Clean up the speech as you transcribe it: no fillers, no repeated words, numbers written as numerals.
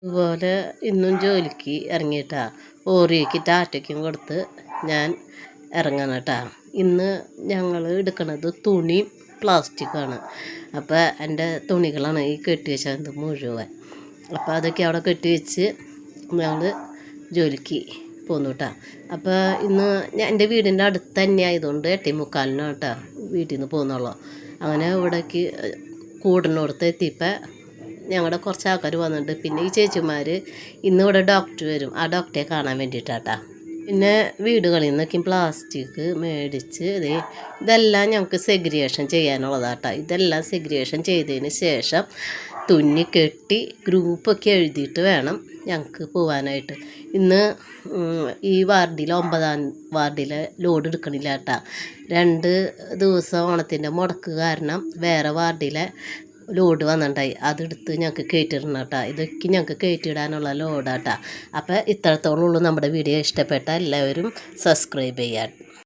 അതുപോലെ ഇന്നും ജോലിക്ക് ഇറങ്ങിയിട്ടാ. ഓറിയയ്ക്ക് ടാറ്റയ്ക്കും കൊടുത്ത് ഞാൻ ഇറങ്ങണം കേട്ടാ. ഇന്ന് ഞങ്ങൾ എടുക്കണത് തുണി പ്ലാസ്റ്റിക്കാണ്. അപ്പോൾ എൻ്റെ തുണികളാണ് ഈ കെട്ടി വെച്ചത് മുഴുവൻ. അപ്പോൾ അതൊക്കെ അവിടെ കെട്ടി വെച്ച് ഞങ്ങൾ ജോലിക്ക് പോന്നു കേട്ടാ. അപ്പോൾ ഇന്ന് എൻ്റെ വീടിൻ്റെ അടുത്ത് തന്നെ ആയതുകൊണ്ട് 8:45 കേട്ടാ വീട്ടിൽ നിന്ന് പോകുന്നുള്ളൂ. അങ്ങനെ ഇവിടേക്ക് കൂടിനോടത്ത് എത്തിയപ്പോൾ ഞങ്ങളുടെ കുറച്ച് ആൾക്കാർ വന്നിട്ടുണ്ട്. പിന്നെ ഈ ചേച്ചിമാർ ഇന്നിവിടെ ഡോക്ടർ വരും, ആ ഡോക്ടറെ കാണാൻ വേണ്ടിയിട്ടാട്ടാ. പിന്നെ വീടുകളിൽ നിന്നൊക്കെ പ്ലാസ്റ്റിക് മേടിച്ച് ഇതെല്ലാം ഞങ്ങൾക്ക് സെഗ്രിഗേഷൻ ചെയ്യാനുള്ളതാട്ടാ. ഇതെല്ലാം സെഗ്രിഗേഷൻ ചെയ്തതിന് ശേഷം തുന്നി കെട്ടി ഗ്രൂപ്പൊക്കെ എഴുതിയിട്ട് വേണം ഞങ്ങൾക്ക് പോകാനായിട്ട്. ഇന്ന് ഈ വാർഡിൽ 9ാം വാർഡിലെ ലോഡ് എടുക്കണില്ല കേട്ടാ. 2 ദിവസം ഓണത്തിൻ്റെ മുടക്ക് കാരണം വേറെ വാർഡിലെ ലോഡ് വന്നിട്ടുണ്ടായി. അതെടുത്ത് ഞങ്ങൾക്ക് കയറ്റിയിടണം കേട്ടോ. ഇതൊക്കെ ഞങ്ങൾക്ക് കയറ്റിയിടാനുള്ള ലോഡാട്ടാ. അപ്പോൾ ഇത്രത്തോളം ഉള്ളൂ നമ്മുടെ വീഡിയോ. ഇഷ്ടപ്പെട്ട എല്ലാവരും സബ്സ്ക്രൈബ് ചെയ്യാം.